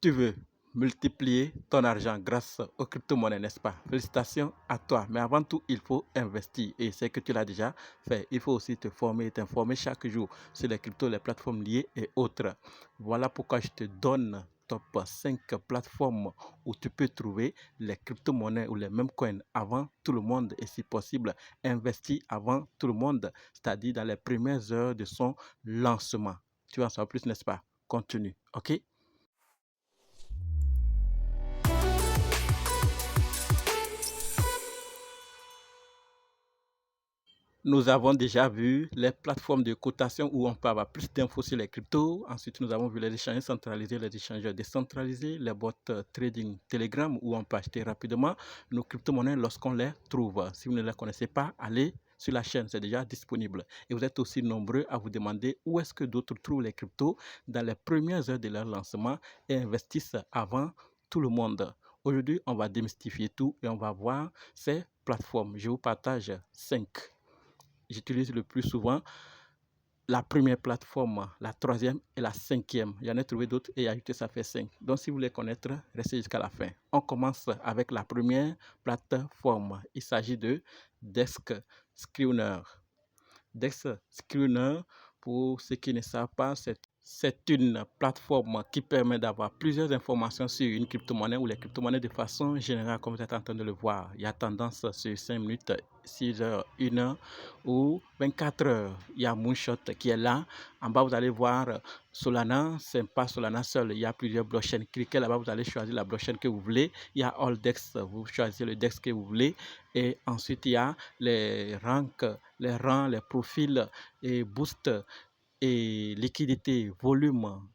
Tu veux multiplier ton argent grâce aux crypto-monnaies, n'est-ce pas? Félicitations à toi. Mais avant tout, il faut investir. Et c'est que tu l'as déjà fait. Il faut aussi te former et t'informer chaque jour sur les cryptos, les plateformes liées et autres. Voilà pourquoi je te donne top 5 plateformes où tu peux trouver les crypto-monnaies ou les mêmes coins avant tout le monde et si possible, investir avant tout le monde, c'est-à-dire dans les premières heures de son lancement. Tu vas en savoir plus, n'est-ce pas? Continue, ok? Nous avons déjà vu les plateformes de cotation où on peut avoir plus d'infos sur les cryptos. Ensuite, nous avons vu les échanges centralisés, les échangeurs décentralisés, les bots trading Telegram où on peut acheter rapidement nos crypto-monnaies lorsqu'on les trouve. Si vous ne les connaissez pas, allez sur la chaîne, c'est déjà disponible. Et vous êtes aussi nombreux à vous demander où est-ce que d'autres trouvent les cryptos dans les premières heures de leur lancement et investissent avant tout le monde. Aujourd'hui, on va démystifier tout et on va voir ces plateformes. Je vous partage 5. J'utilise le plus souvent la première plateforme, la troisième et la cinquième. J'en ai trouvé d'autres et ajouté, ça fait 5. Donc, si vous voulez connaître, restez jusqu'à la fin. On commence avec la première plateforme. Il s'agit de Desk Screener. Desk Screener, pour ceux qui ne savent pas, c'est une plateforme qui permet d'avoir plusieurs informations sur une crypto-monnaie ou les crypto-monnaies de façon générale, comme vous êtes en train de le voir. Il y a tendance sur 5 minutes, 6 heures, 1 heure ou 24 heures. Il y a Moonshot qui est là. En bas, vous allez voir Solana. Ce n'est pas Solana seul. Il y a plusieurs blockchains. Cliquez là-bas, vous allez choisir la blockchain que vous voulez. Il y a AllDex. Vous choisissez le DEX que vous voulez. Et ensuite, il y a les ranks, les rangs, les profils et boost et liquidité, volume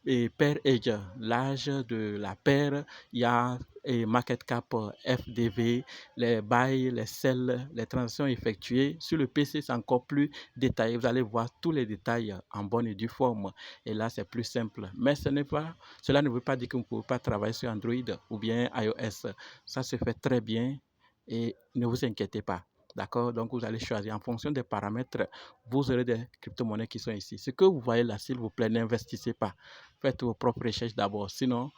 et pair age, l'âge de la paire, il y a et market cap, FDV, les buy, les sell, les transactions effectuées. Sur le PC, c'est encore plus détaillé. Vous allez voir tous les détails en bonne et due forme. Et là, c'est plus simple. Mais cela ne veut pas dire que vous ne pouvez pas travailler sur Android ou bien iOS. Ça se fait très bien et ne vous inquiétez pas. D'accord? Donc, vous allez choisir en fonction des paramètres. Vous aurez des crypto-monnaies qui sont ici. Ce que vous voyez là, s'il vous plaît, n'investissez pas. Faites vos propres recherches d'abord. Sinon,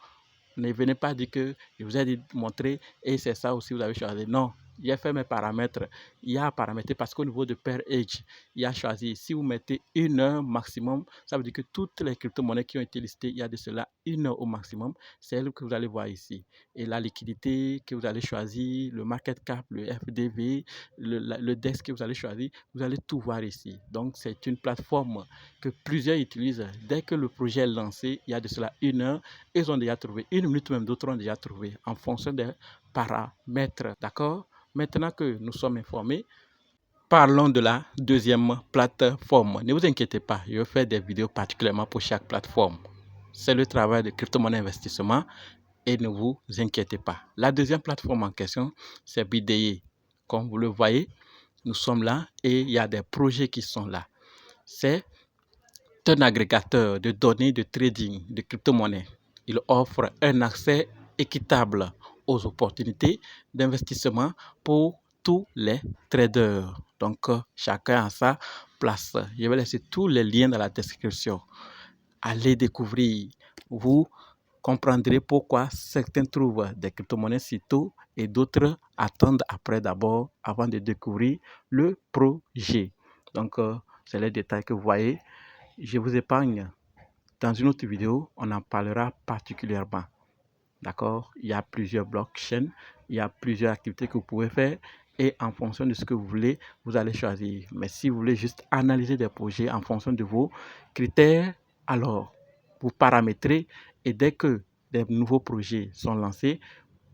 ne venez pas dire que je vous ai dit de montrer et c'est ça aussi vous avez choisi. Non, j'ai fait mes paramètres. Il y a à paramétrer parce qu'au niveau de pair age, il y a choisi. Si vous mettez 1 heure maximum, ça veut dire que toutes les crypto-monnaies qui ont été listées, il y a de cela 1 heure au maximum. C'est elle que vous allez voir ici. Et la liquidité que vous allez choisir, le market cap, le FDV, le DEX que vous allez choisir, vous allez tout voir ici. Donc, c'est une plateforme que plusieurs utilisent. Dès que le projet est lancé, il y a de cela 1 heure, ils ont déjà trouvé. 1 minute même, d'autres ont déjà trouvé en fonction des paramètres. D'accord? Maintenant que nous sommes informés, parlons de la deuxième plateforme. Ne vous inquiétez pas, je vais faire des vidéos particulièrement pour chaque plateforme. C'est le travail de crypto-monnaie investissement et ne vous inquiétez pas. La deuxième plateforme en question, c'est BDE. Comme vous le voyez, nous sommes là et il y a des projets qui sont là. C'est un agrégateur de données de trading de crypto-monnaie. Il offre un accès équitable aux opportunités d'investissement pour tous les traders. Donc, chacun a sa place. Je vais laisser tous les liens dans la description. Allez découvrir. Vous comprendrez pourquoi certains trouvent des crypto-monnaies si tôt et d'autres attendent après d'abord avant de découvrir le projet. Donc, c'est les détails que vous voyez. Je vous épargne. Dans une autre vidéo, on en parlera particulièrement. D'accord? Il y a plusieurs blockchains, il y a plusieurs activités que vous pouvez faire et en fonction de ce que vous voulez, vous allez choisir. Mais si vous voulez juste analyser des projets en fonction de vos critères, alors vous paramétrez et dès que des nouveaux projets sont lancés,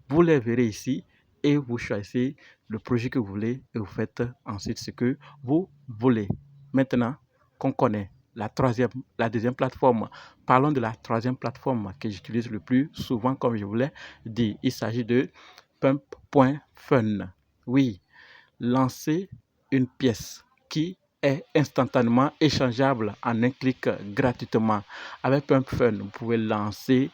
vous les verrez ici et vous choisissez le projet que vous voulez et vous faites ensuite ce que vous voulez. Maintenant qu'on connaît la deuxième plateforme, parlons de la troisième plateforme que j'utilise le plus souvent, comme je vous l'ai dit. Il s'agit de Pump.fun. Oui, lancer une pièce qui est instantanément échangeable en un clic gratuitement. Avec Pump.fun, vous pouvez lancer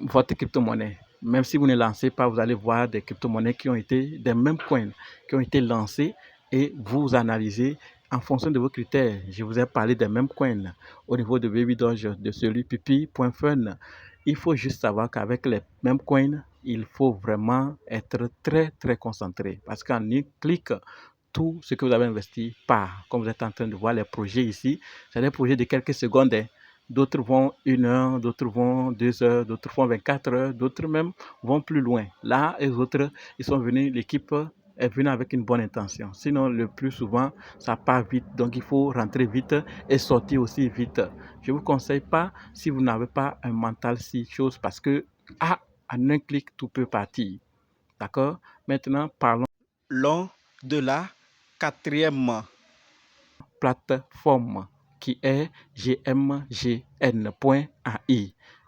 votre crypto-monnaie. Même si vous ne lancez pas, vous allez voir des crypto-monnaies qui ont été des mêmes coins qui ont été lancés et vous analysez en fonction de vos critères. Je vous ai parlé des mêmes coins au niveau de Baby Doge, de celui Pipi.fun il faut juste savoir qu'avec les mêmes coins, il faut vraiment être très concentré parce qu'en un clic, tout ce que vous avez investi part. Comme vous êtes en train de voir les projets ici, c'est des projets de quelques secondes. D'autres vont 1 heure, d'autres vont 2 heures, d'autres vont 24 heures, d'autres même vont plus loin. Là, les autres, ils sont venus, l'équipe est venue avec une bonne intention. Sinon, le plus souvent, ça part vite. Donc, il faut rentrer vite et sortir aussi vite. Je ne vous conseille pas si vous n'avez pas un mental si chose parce que, en un clic, tout peut partir. D'accord? Maintenant, parlons de la quatrième plateforme qui est gmgn.ai.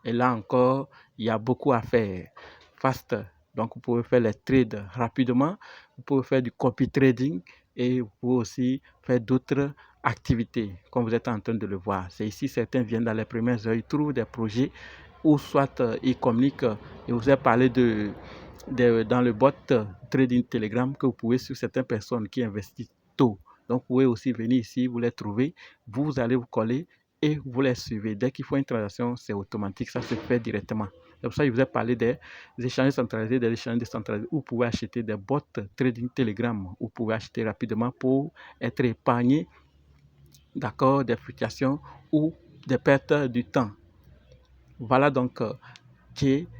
Et là encore, il y a beaucoup à faire. Fast. Donc, vous pouvez faire les trades rapidement. Vous pouvez faire du copy trading et vous pouvez aussi faire d'autres activités, comme vous êtes en train de le voir. C'est ici, certains viennent dans les premières heures, ils trouvent des projets ou soit ils communiquent. Et vous avez parlé dans le bot trading Telegram que vous pouvez sur certaines personnes qui investissent tôt. Donc, vous pouvez aussi venir ici, vous les trouvez, vous allez vous coller et vous les suivez. Dès qu'il faut une transaction, c'est automatique, ça se fait directement. C'est pour ça que je vous ai parlé des échanges centralisés, des échanges décentralisés, où vous pouvez acheter des bots trading Telegram, où vous pouvez acheter rapidement pour être épargné, d'accord, des fluctuations ou des pertes du temps. Voilà donc gmgn.ai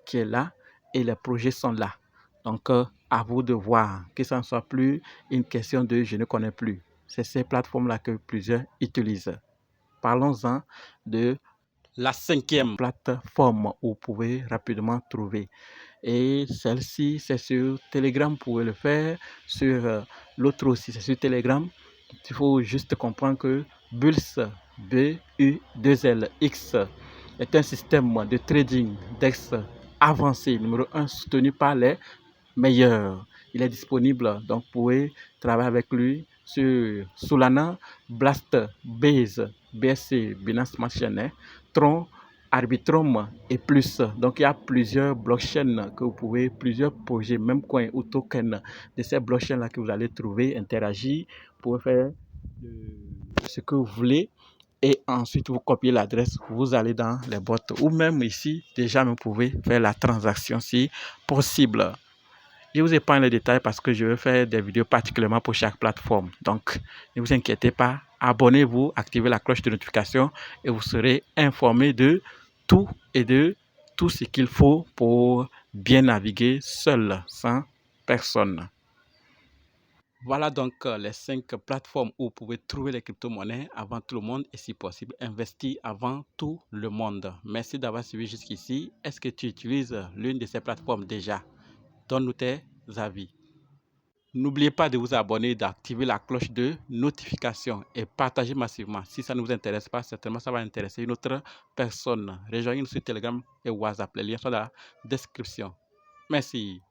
qui est là et les projets sont là. Donc, à vous de voir que ça ne soit plus une question de je ne connais plus. C'est ces plateformes-là que plusieurs utilisent. Parlons-en de la cinquième plateforme où vous pouvez rapidement trouver. Et celle-ci, c'est sur Telegram, vous pouvez le faire. Sur l'autre aussi, c'est sur Telegram. Il faut juste comprendre que Bulls, B-U-2-L-X, est un système de trading DEX avancé, numéro 1, soutenu par les meilleurs. Il est disponible, donc vous pouvez travailler avec lui sur Solana, Blast, Base, BSC, Binance Smart Chain, Tron, Arbitrum et plus. Donc il y a plusieurs blockchains que vous pouvez, plusieurs projets, même coins ou tokens de ces blockchains-là que vous allez trouver, interagir, vous pouvez faire ce que vous voulez et ensuite vous copiez l'adresse, vous allez dans les boîtes ou même ici, déjà vous pouvez faire la transaction si possible. Je vous épargne les détails parce que je vais faire des vidéos particulièrement pour chaque plateforme. Donc, ne vous inquiétez pas, abonnez-vous, activez la cloche de notification et vous serez informé de tout et de tout ce qu'il faut pour bien naviguer seul, sans personne. Voilà donc les 5 plateformes où vous pouvez trouver les crypto-monnaies avant tout le monde et si possible investir avant tout le monde. Merci d'avoir suivi jusqu'ici. Est-ce que tu utilises l'une de ces plateformes déjà? Donne-nous tes avis. N'oubliez pas de vous abonner, d'activer la cloche de notification et partager massivement. Si ça ne vous intéresse pas, certainement ça va intéresser une autre personne. Rejoignez-nous sur Telegram et WhatsApp. Les liens sont dans la description. Merci.